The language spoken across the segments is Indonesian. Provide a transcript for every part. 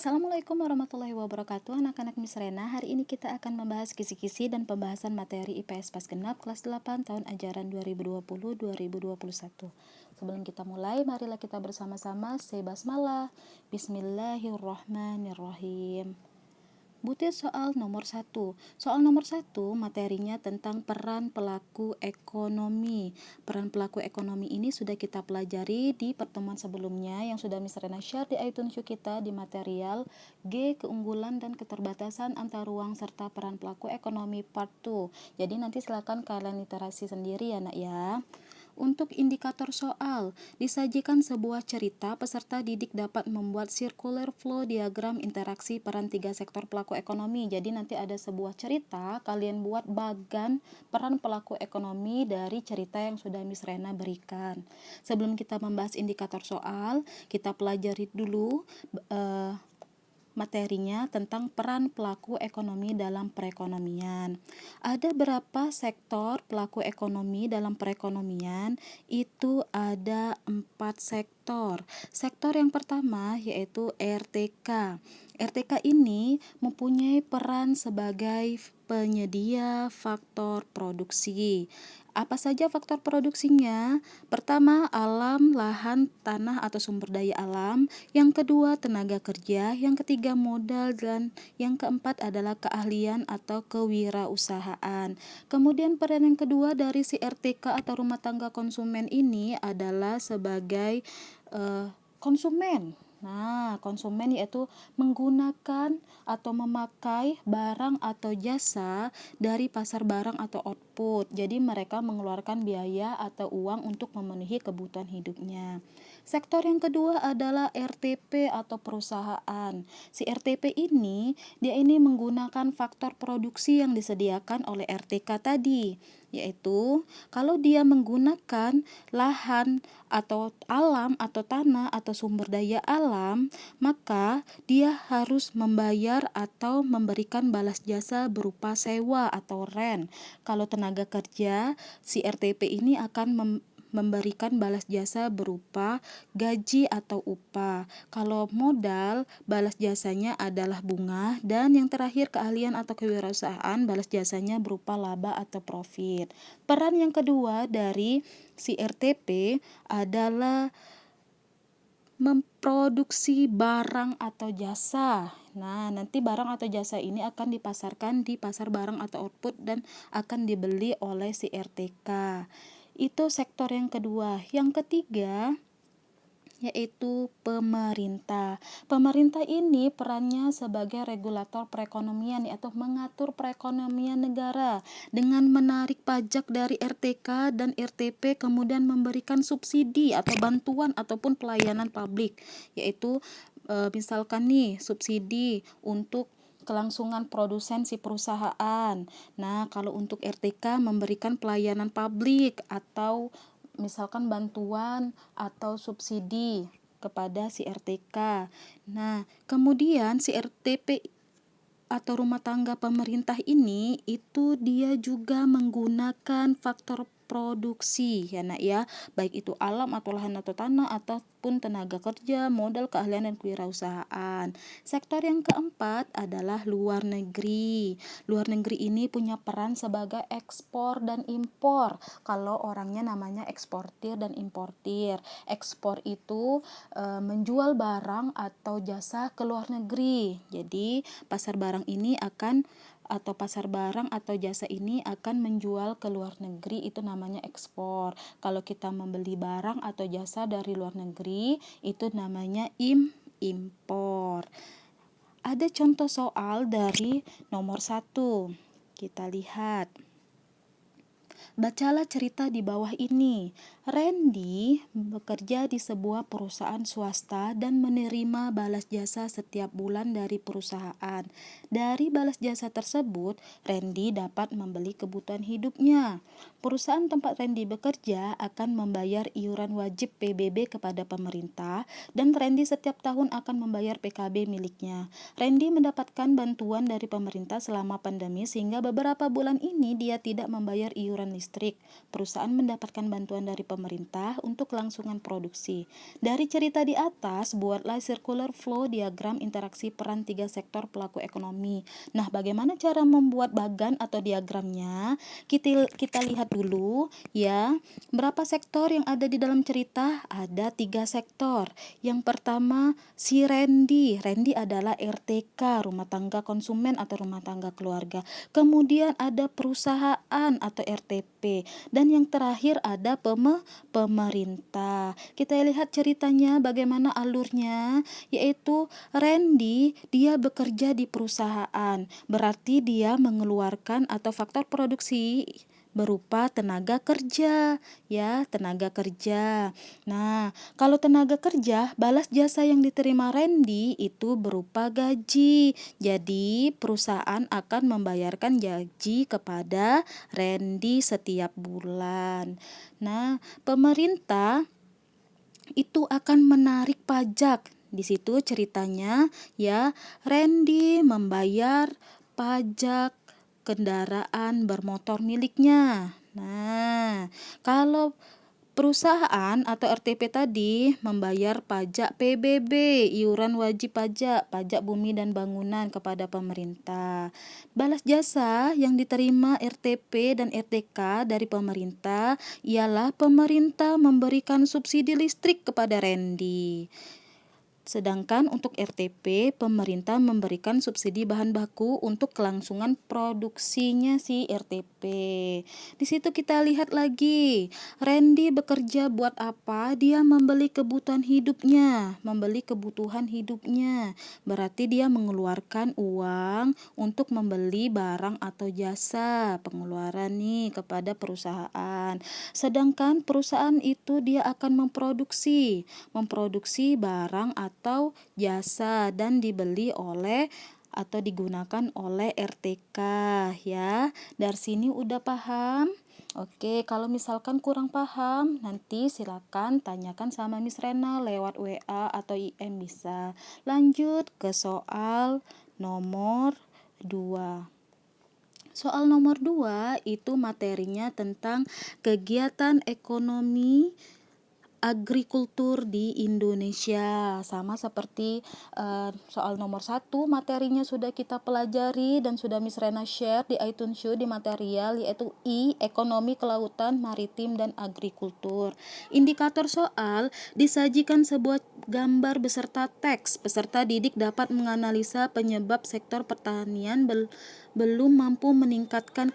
Assalamualaikum warahmatullahi wabarakatuh. Anak-anak Miss Rena, hari ini kita akan membahas kisi-kisi dan pembahasan materi IPS Pasgenap kelas 8 tahun ajaran 2020-2021. Sebelum kita mulai, marilah kita bersama-sama say basmalah. Bismillahirrahmanirrahim. Butir soal nomor 1. Soal nomor 1 materinya tentang peran pelaku ekonomi. Peran pelaku ekonomi ini sudah kita pelajari di pertemuan sebelumnya yang sudah Miss Rena share di iTunes kita di material G. Keunggulan dan keterbatasan antar ruang serta peran pelaku ekonomi part 2. Jadi nanti silakan kalian literasi sendiri ya nak ya. Untuk indikator soal, disajikan sebuah cerita peserta didik dapat membuat circular flow diagram interaksi peran tiga sektor pelaku ekonomi. Jadi nanti ada sebuah cerita, kalian buat bagan peran pelaku ekonomi dari cerita yang sudah Miss Rena berikan. Sebelum kita membahas indikator soal, kita pelajari dulu materinya tentang peran pelaku ekonomi dalam perekonomian. Ada berapa sektor pelaku ekonomi dalam perekonomian? Itu ada 4 sektor. Sektor yang pertama yaitu RTK. RTK ini mempunyai peran sebagai penyedia faktor produksi. Apa saja faktor produksinya? Pertama, alam, lahan, tanah atau sumber daya alam. Yang kedua, tenaga kerja. Yang ketiga, modal. Dan yang keempat adalah keahlian atau kewirausahaan. Kemudian peran yang kedua dari si RTK atau rumah tangga konsumen ini adalah sebagai konsumen. Nah, konsumen yaitu menggunakan atau memakai barang atau jasa dari pasar barang atau output. Jadi mereka mengeluarkan biaya atau uang untuk memenuhi kebutuhan hidupnya. Sektor yang kedua adalah RTP atau perusahaan. Si RTP ini, dia ini menggunakan faktor produksi yang disediakan oleh RTK tadi, yaitu kalau dia menggunakan lahan atau alam atau tanah atau sumber daya alam, maka dia harus membayar atau memberikan balas jasa berupa sewa atau rent. Kalau tenaga kerja, si RTP ini akan memberikan balas jasa berupa gaji atau upah. Kalau modal, balas jasanya adalah bunga, dan yang terakhir keahlian atau kewirausahaan, balas jasanya berupa laba atau profit. Peran yang kedua dari si RTP adalah memproduksi barang atau jasa. Nah, nanti barang atau jasa ini akan dipasarkan di pasar barang atau output dan akan dibeli oleh si RTK. Itu sektor yang kedua. Yang ketiga yaitu pemerintah. Pemerintah ini perannya sebagai regulator perekonomian, yaitu mengatur perekonomian negara dengan menarik pajak dari RTK dan RTP, kemudian memberikan subsidi atau bantuan ataupun pelayanan publik, yaitu misalkan nih subsidi untuk kelangsungan produsen si perusahaan. Nah, kalau untuk RTK memberikan pelayanan publik atau misalkan bantuan atau subsidi kepada si RTK. Nah, kemudian si RTP atau rumah tangga pemerintah ini itu dia juga menggunakan faktor produksi ya nak ya, baik itu alam atau lahan atau tanah ataupun tenaga kerja, modal, keahlian dan kewirausahaan. Sektor yang keempat adalah luar negeri. Luar negeri ini punya peran sebagai ekspor dan impor. Kalau orangnya namanya eksportir dan importir. Ekspor itu menjual barang atau jasa ke luar negeri. Jadi pasar barang ini akan atau pasar barang atau jasa ini akan menjual ke luar negeri, itu namanya ekspor. Kalau kita membeli barang atau jasa dari luar negeri, itu namanya impor. Ada contoh soal dari nomor 1. Kita lihat. Bacalah cerita di bawah ini. Randy bekerja di sebuah perusahaan swasta dan menerima balas jasa setiap bulan dari perusahaan. Dari balas jasa tersebut, Randy dapat membeli kebutuhan hidupnya. Perusahaan tempat Randy bekerja akan membayar iuran wajib PBB kepada pemerintah, dan Randy setiap tahun akan membayar PKB miliknya. Randy mendapatkan bantuan dari pemerintah selama pandemi, sehingga beberapa bulan ini dia tidak membayar iuran listrik listrik. Perusahaan mendapatkan bantuan dari pemerintah untuk kelangsungan produksi. Dari cerita di atas, buatlah circular flow diagram interaksi peran tiga sektor pelaku ekonomi. Nah, bagaimana cara membuat bagan atau diagramnya? Kita lihat dulu ya. Berapa sektor yang ada di dalam cerita? Ada 3 sektor. Yang pertama, si Randy. Randy adalah RTK, rumah tangga konsumen atau rumah tangga keluarga. Kemudian ada perusahaan atau RTP. Dan yang terakhir ada pemerintah. Kita lihat ceritanya bagaimana alurnya, yaitu Randy dia bekerja di perusahaan. Berarti dia mengeluarkan atau faktor produksi berupa tenaga kerja, ya, tenaga kerja. Nah, kalau tenaga kerja, balas jasa yang diterima Randy itu berupa gaji. Jadi, perusahaan akan membayarkan gaji kepada Randy setiap bulan. Nah, pemerintah itu akan menarik pajak. Di situ ceritanya ya, Randy membayar pajak kendaraan bermotor miliknya. Nah, kalau perusahaan atau RTP tadi membayar pajak PBB, iuran wajib pajak, pajak bumi dan bangunan kepada pemerintah. Balas jasa yang diterima RTP dan RTK dari pemerintah ialah pemerintah memberikan subsidi listrik kepada Randy. Sedangkan untuk RTP, pemerintah memberikan subsidi bahan baku untuk kelangsungan produksinya si RTP. Di situ kita lihat lagi, Randy bekerja buat apa? Dia membeli kebutuhan hidupnya, Berarti dia mengeluarkan uang untuk membeli barang atau jasa, pengeluaran nih kepada perusahaan. Sedangkan perusahaan itu dia akan memproduksi barang atau jasa dan dibeli oleh atau digunakan oleh RTK ya. Dari sini udah paham? Oke, kalau misalkan kurang paham, nanti silakan tanyakan sama Miss Rena lewat WA atau IM bisa. Lanjut ke soal nomor 2. Soal nomor 2 itu materinya tentang kegiatan ekonomi agrikultur di Indonesia. Sama seperti soal nomor 1, materinya sudah kita pelajari dan sudah Miss Rena share di iTunes Show di material, yaitu I, ekonomi kelautan, maritim dan agrikultur. Indikator soal disajikan sebuah gambar beserta teks. Peserta didik dapat menganalisa penyebab sektor pertanian belum mampu meningkatkan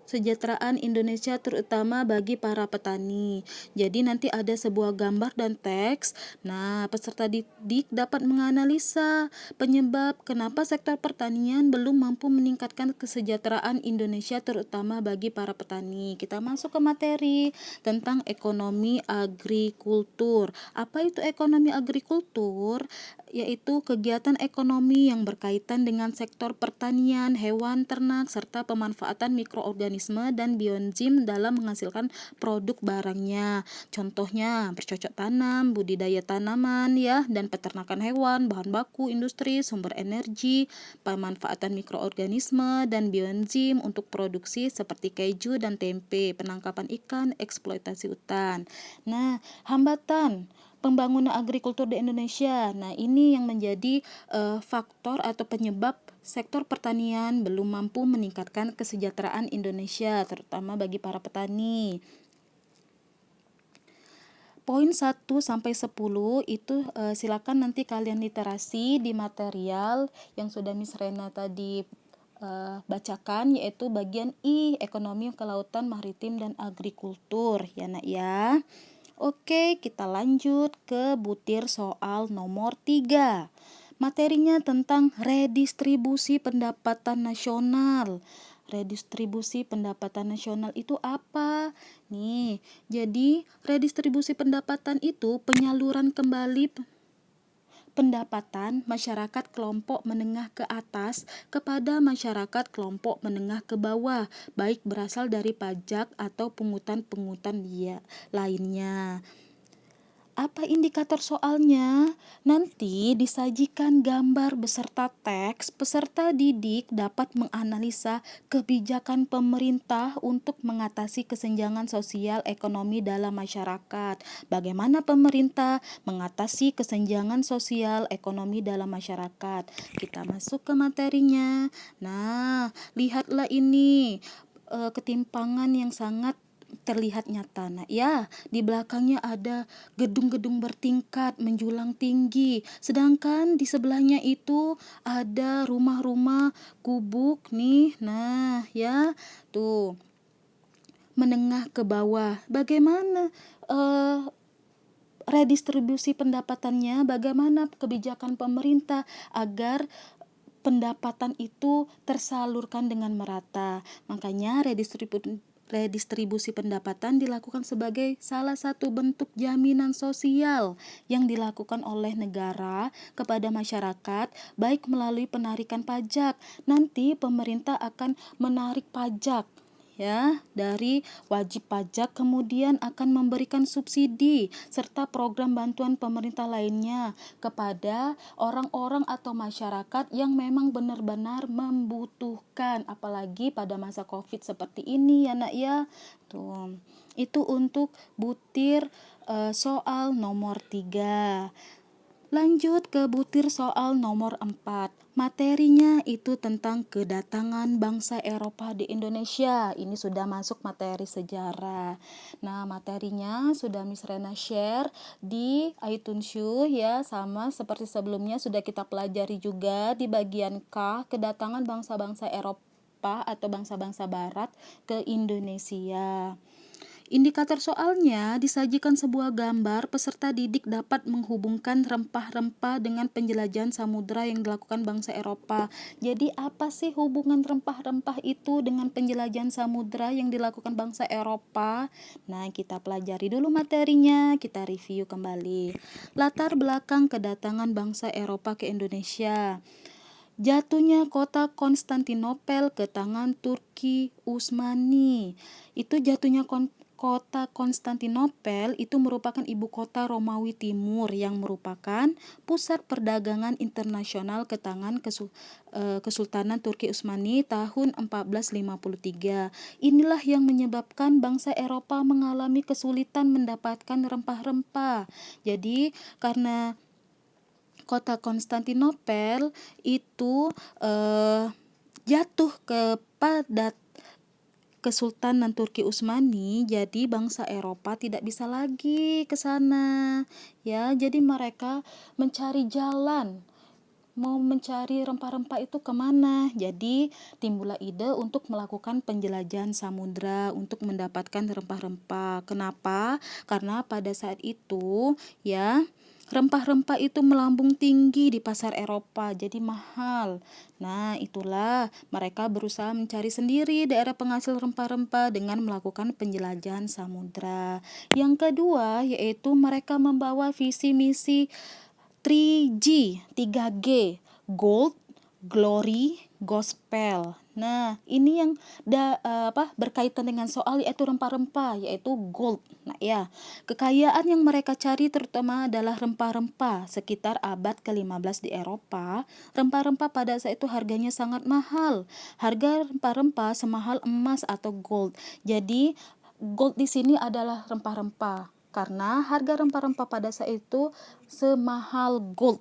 kesejahteraan Indonesia terutama bagi para petani. Jadi nanti ada sebuah gambar dan teks. Nah, peserta didik dapat menganalisa penyebab kenapa sektor pertanian belum mampu meningkatkan kesejahteraan Indonesia terutama bagi para petani. Kita masuk ke materi tentang ekonomi agrikultur. Apa itu ekonomi agrikultur? Yaitu kegiatan ekonomi yang berkaitan dengan sektor pertanian, hewan ternak, serta pemanfaatan mikroorganisme dan bioenzim dalam menghasilkan produk barangnya. Contohnya bercocok tanam, budidaya tanaman ya, dan peternakan hewan, bahan baku industri, sumber energi, pemanfaatan mikroorganisme dan bioenzim untuk produksi seperti keju dan tempe, penangkapan ikan, eksploitasi hutan. Nah, hambatan pembangunan agrikultur di Indonesia. Nah, ini yang menjadi faktor atau penyebab sektor pertanian belum mampu meningkatkan kesejahteraan Indonesia, terutama bagi para petani. Poin 1 sampai 10 itu silakan nanti kalian literasi di material yang sudah Miss Rena tadi bacakan, yaitu bagian I, ekonomi kelautan, maritim dan agrikultur ya nak ya. Oke, kita lanjut ke butir soal nomor 3. Materinya tentang redistribusi pendapatan nasional. Redistribusi pendapatan nasional itu apa? Nih, jadi redistribusi pendapatan itu penyaluran kembali pendapatan masyarakat kelompok menengah ke atas kepada masyarakat kelompok menengah ke bawah, baik berasal dari pajak atau pungutan-pungutan lainnya. Apa indikator soalnya? Nanti disajikan gambar beserta teks, peserta didik dapat menganalisa kebijakan pemerintah untuk mengatasi kesenjangan sosial ekonomi dalam masyarakat. Bagaimana pemerintah mengatasi kesenjangan sosial ekonomi dalam masyarakat? Kita masuk ke materinya. Nah, lihatlah ini ketimpangan yang sangat terlihat nyata. Nah, ya, di belakangnya ada gedung-gedung bertingkat menjulang tinggi, sedangkan di sebelahnya itu ada rumah-rumah gubuk nih. Nah, ya, tuh menengah ke bawah. Bagaimana redistribusi pendapatannya? Bagaimana kebijakan pemerintah agar pendapatan itu tersalurkan dengan merata? Makanya redistribusi pendapatan dilakukan sebagai salah satu bentuk jaminan sosial yang dilakukan oleh negara kepada masyarakat, baik melalui penarikan pajak. Nanti pemerintah akan menarik pajak ya dari wajib pajak, kemudian akan memberikan subsidi serta program bantuan pemerintah lainnya kepada orang-orang atau masyarakat yang memang benar-benar membutuhkan, apalagi pada masa Covid seperti ini ya Nak ya. Tuh. Itu untuk butir soal nomor 3. Lanjut ke butir soal nomor 4. Materinya itu tentang kedatangan bangsa Eropa di Indonesia. Ini sudah masuk materi sejarah. Nah, materinya sudah Miss Rena share di iTunes You ya, sama seperti sebelumnya sudah kita pelajari juga di bagian K, kedatangan bangsa-bangsa Eropa atau bangsa-bangsa barat ke Indonesia. Indikator soalnya disajikan sebuah gambar, peserta didik dapat menghubungkan rempah-rempah dengan penjelajahan samudra yang dilakukan bangsa Eropa. Jadi apa sih hubungan rempah-rempah itu dengan penjelajahan samudra yang dilakukan bangsa Eropa? Nah, kita pelajari dulu materinya, kita review kembali. Latar belakang kedatangan bangsa Eropa ke Indonesia. Jatuhnya kota Konstantinopel ke tangan Turki Utsmani. Itu jatuhnya kota Konstantinopel itu merupakan ibu kota Romawi Timur yang merupakan pusat perdagangan internasional ke tangan Kesultanan Turki Utsmani tahun 1453. Inilah yang menyebabkan bangsa Eropa mengalami kesulitan mendapatkan rempah-rempah. Jadi karena kota Konstantinopel itu jatuh kepada Kesultanan Turki Utsmani, jadi bangsa Eropa tidak bisa lagi ke sana. Ya, jadi mereka mencari jalan, mau mencari rempah-rempah itu kemana. Jadi timbullah ide untuk melakukan penjelajahan samudra untuk mendapatkan rempah-rempah. Kenapa? Karena pada saat itu ya rempah-rempah itu melambung tinggi di pasar Eropa, jadi mahal. Nah, itulah mereka berusaha mencari sendiri daerah penghasil rempah-rempah dengan melakukan penjelajahan samudra. Yang kedua, yaitu mereka membawa visi misi 3G, 3G, Gold, Glory, Gospel. Nah, ini yang berkaitan dengan soal yaitu rempah-rempah, yaitu gold. Nah, ya, kekayaan yang mereka cari terutama adalah rempah-rempah. Sekitar abad ke-15 di Eropa, rempah-rempah pada saat itu harganya sangat mahal. Harga rempah-rempah semahal emas atau gold. Jadi, gold di sini adalah rempah-rempah karena harga rempah-rempah pada saat itu semahal gold.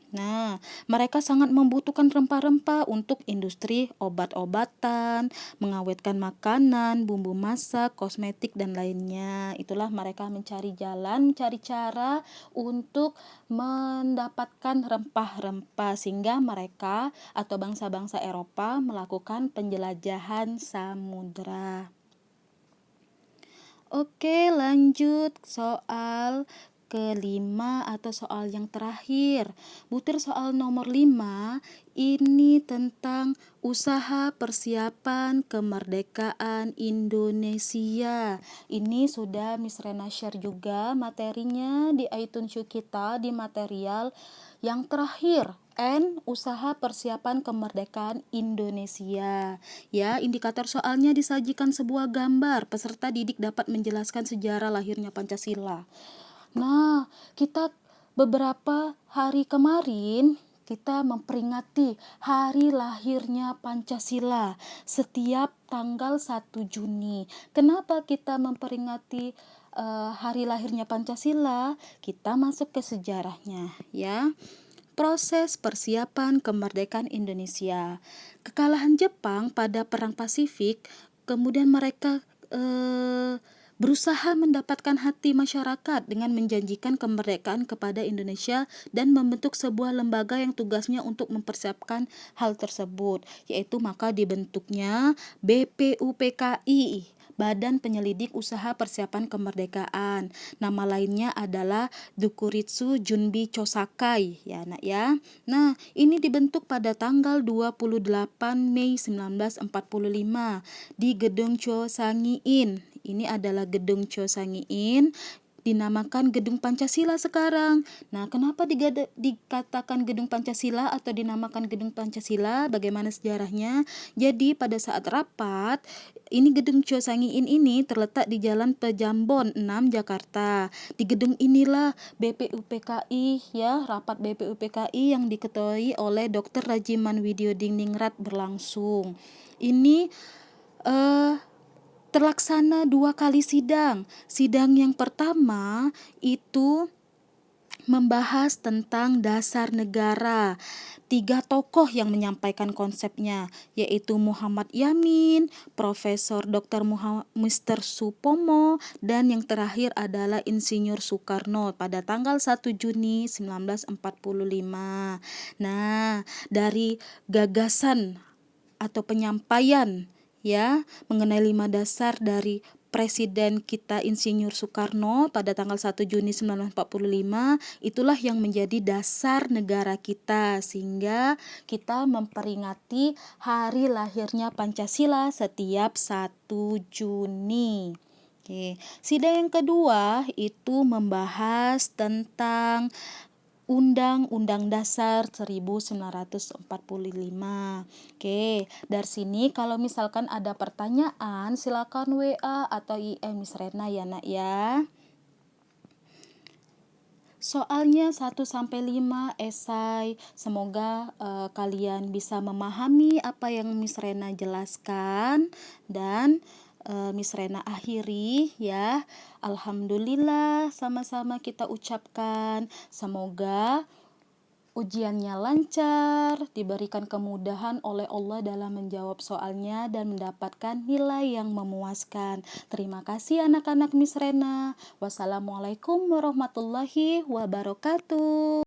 Nah, mereka sangat membutuhkan rempah-rempah untuk industri obat-obatan, mengawetkan makanan, bumbu masak, kosmetik, dan lainnya. Itulah mereka mencari jalan, mencari cara untuk mendapatkan rempah-rempah sehingga mereka atau bangsa-bangsa Eropa melakukan penjelajahan samudra. Oke, lanjut soal kelima atau soal yang terakhir. Butir soal nomor 5 ini tentang usaha persiapan kemerdekaan Indonesia. Ini sudah Miss Rena share juga materinya di iTunes kita di material yang terakhir. Usaha persiapan kemerdekaan Indonesia. Ya, indikator soalnya disajikan sebuah gambar. Peserta didik dapat menjelaskan sejarah lahirnya Pancasila. Nah, kita beberapa hari kemarin kita memperingati hari lahirnya Pancasila setiap tanggal 1 Juni. Kenapa kita memperingati hari lahirnya Pancasila? Kita masuk ke sejarahnya, ya. Proses persiapan kemerdekaan Indonesia. Kekalahan Jepang pada Perang Pasifik, kemudian mereka berusaha mendapatkan hati masyarakat dengan menjanjikan kemerdekaan kepada Indonesia dan membentuk sebuah lembaga yang tugasnya untuk mempersiapkan hal tersebut, yaitu maka dibentuknya BPUPKI, Badan Penyelidik Usaha Persiapan Kemerdekaan. Nama lainnya adalah Dukuritsu Junbi Chosakai, ya Nak ya. Nah, ini dibentuk pada tanggal 28 Mei 1945 di Gedung Chosangiin. Ini adalah Gedung Chosangiin, dinamakan Gedung Pancasila sekarang. Nah, kenapa dikatakan Gedung Pancasila atau dinamakan Gedung Pancasila? Bagaimana sejarahnya? Jadi pada saat rapat, ini Gedung Chosangiin ini terletak di Jalan Pejambon 6 Jakarta. Di gedung inilah BPUPKI, ya, rapat BPUPKI yang diketuai oleh Dr. Rajiman Widyodiningrat berlangsung. Ini terlaksana 2 kali sidang. Sidang yang pertama itu membahas tentang dasar negara. 3 tokoh yang menyampaikan konsepnya, yaitu Muhammad Yamin, Profesor Dr. Mr. Supomo, dan yang terakhir adalah Insinyur Soekarno pada tanggal 1 Juni 1945. Nah, dari gagasan atau penyampaian, ya, mengenai 5 dasar dari Presiden kita Insinyur Soekarno pada tanggal 1 Juni 1945, itulah yang menjadi dasar negara kita, sehingga kita memperingati hari lahirnya Pancasila setiap 1 Juni. Oke. Sidang yang kedua itu membahas tentang Undang-Undang Dasar 1945. Oke, dari sini kalau misalkan ada pertanyaan silakan WA atau IM Miss Rena ya Nak ya. Soalnya 1-5 esai. Semoga kalian bisa memahami apa yang Miss Rena jelaskan dan Miss Rena akhiri ya. Alhamdulillah, sama-sama kita ucapkan semoga ujiannya lancar, diberikan kemudahan oleh Allah dalam menjawab soalnya dan mendapatkan nilai yang memuaskan. Terima kasih anak-anak Miss Rena. Wassalamualaikum warahmatullahi wabarakatuh.